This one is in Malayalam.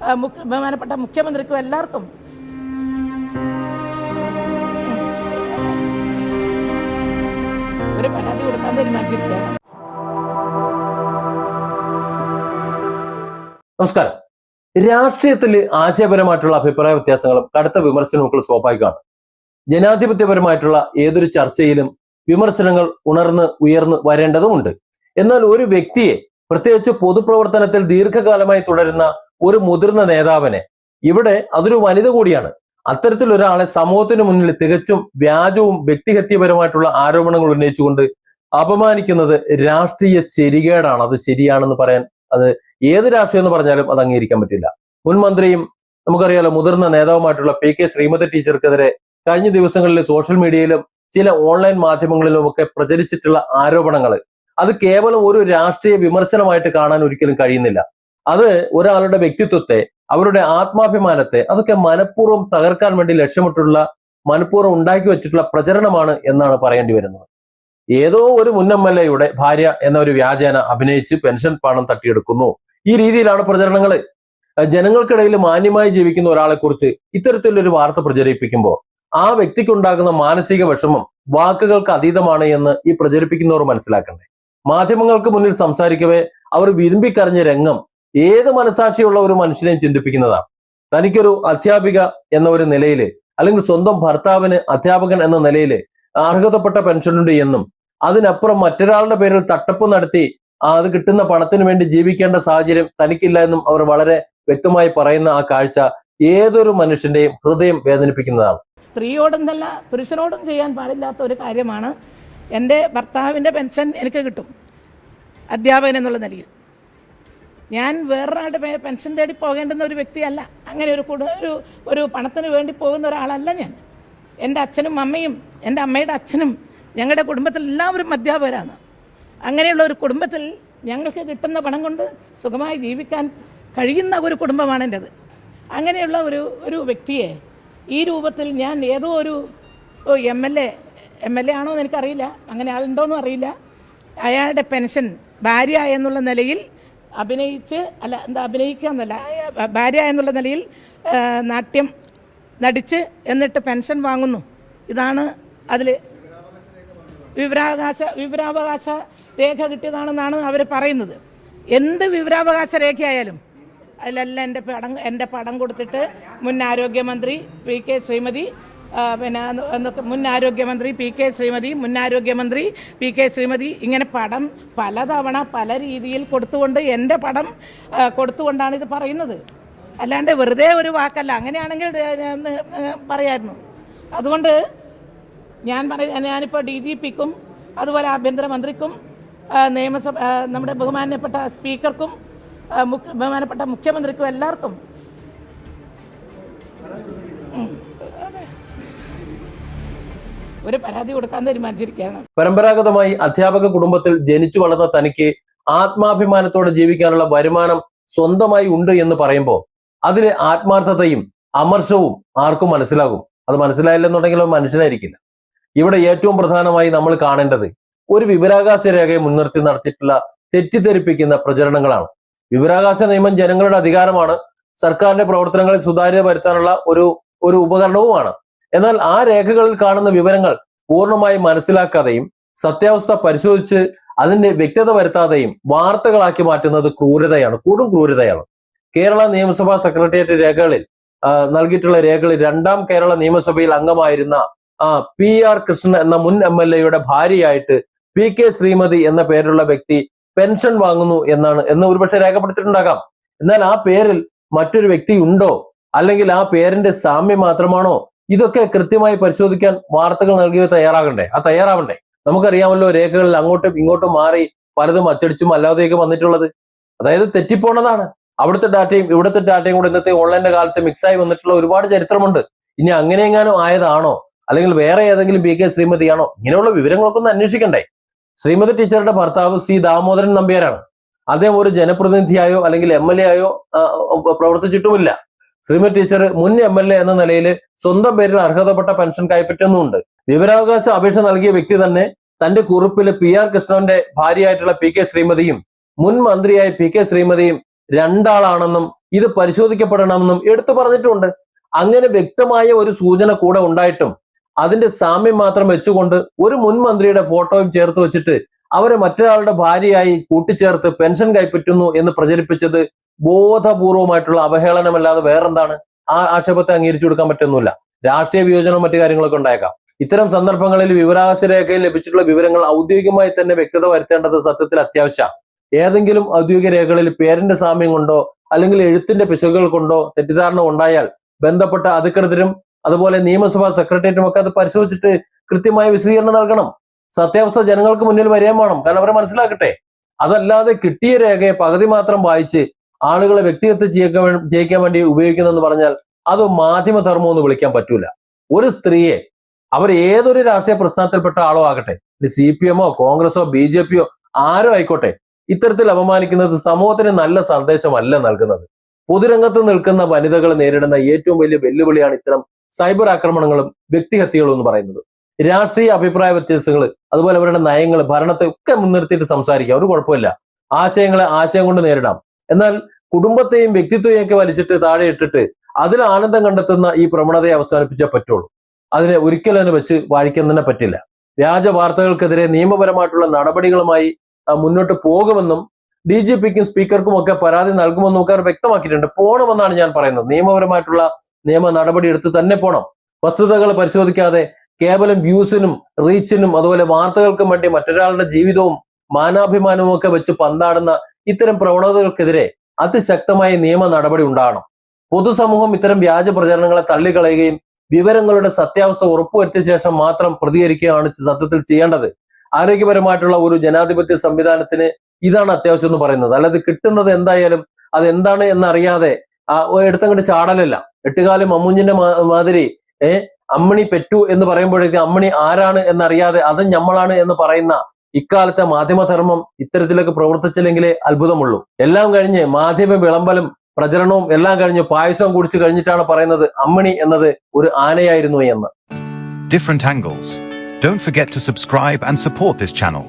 ബഹുമാനപ്പെട്ട മുഖ്യമന്ത്രിക്കും എല്ലാവർക്കും ഒരു പരാതി കൊടുക്കാൻ തീരുമാനിച്ചിരിക്കുകയാണ്. നമസ്കാരം. രാഷ്ട്രീയത്തിൽ ആശയപരമായിട്ടുള്ള അഭിപ്രായ വ്യത്യാസങ്ങളും കടുത്ത വിമർശനവും സ്വാഭാവികമാണ്. ജനാധിപത്യപരമായിട്ടുള്ള ഏതൊരു ചർച്ചയിലും വിമർശനങ്ങൾ ഉയർന്ന് വരേണ്ടതുമുണ്ട്. എന്നാൽ ഒരു വ്യക്തിയെ, പ്രത്യേകിച്ച് പൊതുപ്രവർത്തനത്തിൽ ദീർഘകാലമായി തുടരുന്ന ഒരു മുതിർന്ന നേതാവിനെ, ഇവിടെ അതൊരു വനിത കൂടിയാണ്, അത്തരത്തിലൊരാളെ സമൂഹത്തിന് മുന്നിൽ തികച്ചും വ്യാജവും വ്യക്തിഹത്യപരമായിട്ടുള്ള ആരോപണങ്ങൾ ഉന്നയിച്ചുകൊണ്ട് അപമാനിക്കുന്നത് രാഷ്ട്രീയ ശരികേടാണ്. അത് ശരിയാണെന്ന് പറയാൻ, അത് ഏത് രാഷ്ട്രീയം എന്ന് പറഞ്ഞാലും അത് അംഗീകരിക്കാൻ പറ്റില്ല. മുൻ മന്ത്രിയും നമുക്കറിയാലോ മുതിർന്ന നേതാവുമായിട്ടുള്ള PK ശ്രീമതി ടീച്ചർക്കെതിരെ കഴിഞ്ഞ ദിവസങ്ങളിൽ സോഷ്യൽ മീഡിയയിലും ചില ഓൺലൈൻ മാധ്യമങ്ങളിലും ഒക്കെ പ്രചരിച്ചിട്ടുള്ള ആരോപണങ്ങൾ, അത് കേവലം ഒരു രാഷ്ട്രീയ വിമർശനമായിട്ട് കാണാൻ ഒരിക്കലും കഴിയുന്നില്ല. അത് ഒരാളുടെ വ്യക്തിത്വത്തെ, അവരുടെ ആത്മാഭിമാനത്തെ, അതൊക്കെ മനഃപൂർവ്വം തകർക്കാൻ വേണ്ടി ലക്ഷ്യമിട്ടുള്ള, മനഃപൂർവ്വം ഉണ്ടാക്കി വെച്ചിട്ടുള്ള പ്രചരണമാണ് എന്നാണ് പറയേണ്ടി വരുന്നത്. ഏതോ ഒരു മുൻ MLA ഭാര്യ എന്ന ഒരു വ്യാജേന അഭിനയിച്ച് പെൻഷൻ പണം തട്ടിയെടുക്കുന്നു, ഈ രീതിയിലാണ് പ്രചരണങ്ങൾ. ജനങ്ങൾക്കിടയിൽ മാന്യമായി ജീവിക്കുന്ന ഒരാളെ കുറിച്ച് ഇത്തരത്തിലൊരു വാർത്ത പ്രചരിപ്പിക്കുമ്പോൾ ആ വ്യക്തിക്കുണ്ടാകുന്ന മാനസിക വിഷമം വാക്കുകൾക്ക് അതീതമാണ് എന്ന് ഈ പ്രചരിപ്പിക്കുന്നവർ മനസ്സിലാക്കണ്ടേ. മാധ്യമങ്ങൾക്ക് മുന്നിൽ സംസാരിക്കവേ അവർ വിരുമ്പിക്കറിഞ്ഞ രംഗം ഏത് മനസാക്ഷിയുള്ള ഒരു മനുഷ്യനെയും ചിന്തിപ്പിക്കുന്നതാണ്. തനിക്കൊരു അധ്യാപിക എന്ന ഒരു നിലയിൽ, അല്ലെങ്കിൽ സ്വന്തം ഭർത്താവിന് അധ്യാപകൻ എന്ന നിലയിൽ അർഹതപ്പെട്ട പെൻഷനുണ്ട് എന്നും അതിനപ്പുറം മറ്റൊരാളുടെ പേരിൽ തട്ടിപ്പ് നടത്തി അത് കിട്ടുന്ന പണത്തിന് വേണ്ടി ജീവിക്കേണ്ട സാഹചര്യം തനിക്കില്ല എന്നും അവർ വളരെ വ്യക്തമായി പറയുന്ന ആ കാഴ്ച ഏതൊരു മനുഷ്യന്റെയും ഹൃദയം വേദനിപ്പിക്കുന്നതാണ്. സ്ത്രീയോടെന്നല്ല പുരുഷനോടും ചെയ്യാൻ പാടില്ലാത്ത ഒരു കാര്യമാണ്. എൻ്റെ ഭർത്താവിൻ്റെ പെൻഷൻ എനിക്ക് കിട്ടും അധ്യാപകൻ എന്നുള്ള നിലയിൽ. ഞാൻ വേറൊരാളുടെ പെൻഷൻ തേടി പോകേണ്ടുന്ന ഒരു വ്യക്തിയല്ല. അങ്ങനെ ഒരു പണത്തിന് വേണ്ടി പോകുന്ന ഒരാളല്ല ഞാൻ. എൻ്റെ അച്ഛനും അമ്മയും, എൻ്റെ അമ്മയുടെ അച്ഛനും, ഞങ്ങളുടെ കുടുംബത്തിൽ എല്ലാവരും അധ്യാപകരാണ്. അങ്ങനെയുള്ള ഒരു കുടുംബത്തിൽ ഞങ്ങൾക്ക് കിട്ടുന്ന പണം കൊണ്ട് സുഖമായി ജീവിക്കാൻ കഴിയുന്ന ഒരു കുടുംബമാണ് എൻ്റെത്. അങ്ങനെയുള്ള ഒരു വ്യക്തിയെ ഈ രൂപത്തിൽ ഞാൻ ഏതോ ഒരു MLA ആണോ എന്ന് എനിക്കറിയില്ല, അങ്ങനെ ആളുണ്ടോയെന്നും അറിയില്ല, അയാളുടെ പെൻഷൻ ഭാര്യ എന്നുള്ള നിലയിൽ അഭിനയിക്കുക എന്നല്ല, ഭാര്യ എന്നുള്ള നിലയിൽ നാട്യം നടിച്ച് എന്നിട്ട് പെൻഷൻ വാങ്ങുന്നു. ഇതാണ് അതിൽ വിവരാവകാശ രേഖ കിട്ടിയതാണെന്നാണ് അവർ പറയുന്നത്. എന്ത് വിവരാവകാശ രേഖയായാലും അതിലെല്ലാം എൻ്റെ പടം കൊടുത്തിട്ട് മുൻ ആരോഗ്യമന്ത്രി PK ശ്രീമതി, മുൻ ആരോഗ്യമന്ത്രി PK ശ്രീമതി ഇങ്ങനെ പടം പലതവണ പല രീതിയിൽ കൊടുത്തുകൊണ്ട്, എൻ്റെ പടം കൊടുത്തുകൊണ്ടാണ് ഇത് പറയുന്നത്. അല്ലാണ്ട് വെറുതെ ഒരു വാക്കല്ല. അങ്ങനെയാണെങ്കിൽ പറയായിരുന്നു. അതുകൊണ്ട് ഞാനിപ്പോൾ DGPക്കും അതുപോലെ ആഭ്യന്തരമന്ത്രിക്കും നിയമസഭ നമ്മുടെ ബഹുമാനപ്പെട്ട സ്പീക്കർക്കും ബഹുമാനപ്പെട്ട മുഖ്യമന്ത്രിക്കും എല്ലാവർക്കും ഒരു പരാതി കൊടുക്കാൻ തീരുമാനിച്ചിരിക്കുകയാണ്. പരമ്പരാഗതമായി അധ്യാപക കുടുംബത്തിൽ ജനിച്ചു വളർന്ന തനിക്ക് ആത്മാഭിമാനത്തോടെ ജീവിക്കാനുള്ള വരുമാനം സ്വന്തമായി ഉണ്ട് എന്ന് പറയുമ്പോൾ അതിലെ ആത്മാർത്ഥതയും അമർഷവും ആർക്കും മനസ്സിലാകും. അത് മനസ്സിലായില്ലെന്നുണ്ടെങ്കിൽ മനുഷ്യനായിരിക്കില്ല. ഇവിടെ ഏറ്റവും പ്രധാനമായി നമ്മൾ കാണേണ്ടത് ഒരു വിവരാവകാശ രേഖയെ മുൻനിർത്തി നടത്തിയിട്ടുള്ള തെറ്റിദ്ധരിപ്പിക്കുന്ന പ്രചരണങ്ങളാണ്. വിവരാവകാശ നിയമം ജനങ്ങളുടെ അധികാരമാണ്, സർക്കാരിന്റെ പ്രവർത്തനങ്ങളിൽ സുതാര്യത വരുത്താനുള്ള ഒരു ഉപകരണവുമാണ്. എന്നാൽ ആ രേഖകളിൽ കാണുന്ന വിവരങ്ങൾ പൂർണ്ണമായി മനസ്സിലാക്കാതെയും സത്യാവസ്ഥ പരിശോധിച്ച് അതിന്റെ വ്യക്തത വരുത്താതെയും വാർത്തകളാക്കി മാറ്റുന്നത് കൊടും ക്രൂരതയാണ്. കേരള നിയമസഭാ സെക്രട്ടേറിയറ്റ് രേഖകളിൽ നൽകിയിട്ടുള്ള രേഖകളിൽ 2ാം കേരള നിയമസഭയിൽ അംഗമായിരുന്ന PR കൃഷ്ണൻ എന്ന മുൻ MLA ഭാര്യയായിട്ട് PK ശ്രീമതി എന്ന പേരുള്ള വ്യക്തി പെൻഷൻ വാങ്ങുന്നു എന്ന് ഒരുപക്ഷെ രേഖപ്പെടുത്തിയിട്ടുണ്ടാകാം. എന്നാൽ ആ പേരിൽ മറ്റൊരു വ്യക്തി ഉണ്ടോ, അല്ലെങ്കിൽ ആ പേരിന്റെ സാമ്യം മാത്രമാണോ, ഇതൊക്കെ കൃത്യമായി പരിശോധിക്കാൻ വാർത്തകൾ നൽകിയത് തയ്യാറാവണ്ടേ. നമുക്കറിയാമല്ലോ രേഖകളിൽ അങ്ങോട്ടും ഇങ്ങോട്ടും മാറി പലതും അച്ചടിച്ചും അല്ലാതെയൊക്കെ വന്നിട്ടുള്ളത്. അതായത് തെറ്റിപ്പോണതാണ്. അവിടുത്തെ ഡാറ്റയും ഇവിടുത്തെ ഡാറ്റയും കൂടെ ഇന്നത്തെ ഓൺലൈന്റെ കാലത്ത് മിക്സായി വന്നിട്ടുള്ള ഒരുപാട് ചരിത്രമുണ്ട്. ഇനി അങ്ങനെയെങ്ങാനും ആയതാണോ, അല്ലെങ്കിൽ വേറെ ഏതെങ്കിലും PK ശ്രീമതിയാണോ, ഇങ്ങനെയുള്ള വിവരങ്ങളൊക്കെ ഒന്ന് അന്വേഷിക്കണ്ടേ. ശ്രീമതി ടീച്ചറുടെ ഭർത്താവ് C ദാമോദരൻ നമ്പ്യാരാണ്. അദ്ദേഹം ഒരു ജനപ്രതിനിധിയായോ അല്ലെങ്കിൽ MLA ആയോ പ്രവർത്തിച്ചിട്ടുമില്ല. ശ്രീമതി ടീച്ചർ മുൻ MLA എന്ന നിലയിൽ സ്വന്തം പേരിൽ അർഹതപ്പെട്ട പെൻഷൻ കൈപ്പറ്റുന്നുമുണ്ട്. വിവരാവകാശ അപേക്ഷ നൽകിയ വ്യക്തി തന്നെ തന്റെ കുറിപ്പിൽ PR കൃഷ്ണന്റെ ഭാര്യയായിട്ടുള്ള PK ശ്രീമതിയും മുൻ മന്ത്രിയായ PK ശ്രീമതിയും രണ്ടാളാണെന്നും ഇത് പരിശോധിക്കപ്പെടണമെന്നും എടുത്തു പറഞ്ഞിട്ടുണ്ട്. അങ്ങനെ വ്യക്തമായ ഒരു സൂചന കൂടെ ഉണ്ടായിട്ടും അതിന്റെ സാമ്യം മാത്രം വെച്ചുകൊണ്ട് ഒരു മുൻ മന്ത്രിയുടെ ഫോട്ടോയും ചേർത്ത് വെച്ചിട്ട് അവരെ മറ്റൊരാളുടെ ഭാര്യയായി കൂട്ടിച്ചേർത്ത് പെൻഷൻ കൈപ്പറ്റുന്നു എന്ന് പ്രചരിപ്പിച്ചത് ബോധപൂർവമായിട്ടുള്ള അവഹേളനമല്ലാതെ വേറെന്താണ്? ആ ആക്ഷേപത്തെ അംഗീകരിച്ചു കൊടുക്കാൻ പറ്റുന്നില്ല. രാഷ്ട്രീയ വിയോജനവും മറ്റു കാര്യങ്ങളൊക്കെ ഉണ്ടായേക്കാം. ഇത്തരം സന്ദർഭങ്ങളിൽ വിവരാവകാശ രേഖയിൽ ലഭിച്ചിട്ടുള്ള വിവരങ്ങൾ ഔദ്യോഗികമായി തന്നെ വ്യക്തത വരുത്തേണ്ടത് സത്യത്തിൽ അത്യാവശ്യമാണ്. ഏതെങ്കിലും ഔദ്യോഗിക രേഖകളിൽ പേരിന്റെ സാമ്യം കൊണ്ടോ അല്ലെങ്കിൽ എഴുത്തിന്റെ പിശകുകൾ കൊണ്ടോ തെറ്റിദ്ധാരണ ഉണ്ടായാൽ ബന്ധപ്പെട്ട അധികൃതരും അതുപോലെ നിയമസഭാ സെക്രട്ടേറിയറ്റും ഒക്കെ അത് പരിശോധിച്ചിട്ട് കൃത്യമായ വിശദീകരണം നൽകണം. സത്യാവസ്ഥ ജനങ്ങൾക്ക് മുന്നിൽ വരികയും വേണം. കാരണം അവരെ മനസ്സിലാക്കട്ടെ. അതല്ലാതെ കിട്ടിയ രേഖയെ പകുതി മാത്രം വായിച്ച് ആളുകളെ വ്യക്തിഗത ജയിക്കാൻ വേണ്ടി ഉപയോഗിക്കുന്നെന്ന് പറഞ്ഞാൽ അത് മാധ്യമധർമ്മം എന്ന് വിളിക്കാൻ പറ്റൂല. ഒരു സ്ത്രീയെ അവർ ഏതൊരു രാഷ്ട്രീയ പ്രസ്ഥാനത്തിൽപ്പെട്ട ആളോ ആകട്ടെ, CPM-ഓ കോൺഗ്രസോ BJP-യോ ആരോ ആയിക്കോട്ടെ, ഇത്തരത്തിൽ അപമാനിക്കുന്നത് സമൂഹത്തിന് നല്ല സന്ദേശമല്ല നൽകുന്നത്. പൊതുരംഗത്ത് നിൽക്കുന്ന വനിതകൾ നേരിടുന്ന ഏറ്റവും വലിയ വെല്ലുവിളിയാണ് ഇത്തരം സൈബർ ആക്രമണങ്ങളും വ്യക്തിഹത്യകളും എന്ന് പറയുന്നത്. രാഷ്ട്രീയ അഭിപ്രായ വ്യത്യാസങ്ങൾ അതുപോലെ അവരുടെ നയങ്ങൾ ഭരണത്തെ ഒക്കെ മുൻനിർത്തിയിട്ട് സംസാരിക്കാം, ഒരു കുഴപ്പമില്ല. ആശയങ്ങളെ ആശയം കൊണ്ട് നേരിടാം. എന്നാൽ കുടുംബത്തെയും വ്യക്തിത്വയും ഒക്കെ വലിച്ചിട്ട് താഴെ ഇട്ടിട്ട് അതിൽ ആനന്ദം കണ്ടെത്തുന്ന ഈ പ്രവണതയെ അവസാനിപ്പിച്ചേ പറ്റുള്ളൂ. അതിനെ ഒരിക്കലും അതിനെ വെച്ച് വാഴിക്കാൻ തന്നെ പറ്റില്ല. വ്യാജ വാർത്തകൾക്കെതിരെ നിയമപരമായിട്ടുള്ള നടപടികളുമായി മുന്നോട്ട് പോകുമെന്നും DGPക്കും സ്പീക്കർക്കും ഒക്കെ പരാതി നൽകുമെന്നും ഒക്കെ അവർ വ്യക്തമാക്കിയിട്ടുണ്ട്. പോണമെന്നാണ് ഞാൻ പറയുന്നത്. നിയമപരമായിട്ടുള്ള നിയമ നടപടി എടുത്ത് തന്നെ പോണം. വസ്തുതകൾ പരിശോധിക്കാതെ കേവലം വ്യൂസിനും റീച്ചിനും അതുപോലെ വാർത്തകൾക്കും വേണ്ടി മറ്റൊരാളുടെ ജീവിതവും മാനാഭിമാനവും ഒക്കെ വെച്ച് പന്താടുന്ന ഇത്തരം പ്രവണതകൾക്കെതിരെ അതിശക്തമായ നിയമ നടപടി ഉണ്ടാകണം. പൊതുസമൂഹം ഇത്തരം വ്യാജ പ്രചരണങ്ങളെ തള്ളിക്കളയുകയും വിവരങ്ങളുടെ സത്യാവസ്ഥ ഉറപ്പുവരുത്തിയ ശേഷം മാത്രം പ്രതികരിക്കുകയാണ് സത്യത്തിൽ ചെയ്യേണ്ടത്. ആരോഗ്യപരമായിട്ടുള്ള ഒരു ജനാധിപത്യ സംവിധാനത്തിന് ഇതാണ് അത്യാവശ്യം എന്ന് പറയുന്നത്. അല്ലാതെ കിട്ടുന്നത് എന്തായാലും അത് എന്താണ് എന്നറിയാതെ എടുത്തങ്ങോട്ട് ചാടലല്ല. എട്ടുകാലം അമ്മുഞ്ഞിന്റെ മാതിരി അമ്മണി പെറ്റു എന്ന് പറയുമ്പോഴേക്കും അമ്മണി ആരാണ് എന്നറിയാതെ അത് ഞമ്മളാണ് എന്ന് പറയുന്ന ഇക്കാലത്തെ മാധ്യമധർമ്മം ഇത്തരത്തിലൊക്കെ പ്രവർത്തിച്ചില്ലെങ്കിലേ അത്ഭുതമുള്ളൂ. എല്ലാം കഴിഞ്ഞ് മാധ്യമ വിളമ്പലും പ്രചരണവും എല്ലാം കഴിഞ്ഞ് പായസം കുടിച്ചു കഴിഞ്ഞിട്ടാണ് പറയുന്നത് അമ്മണി എന്നത് ഒരു ആനയായിരുന്നു എന്ന്. Different angles. Don't forget to subscribe and support this channel.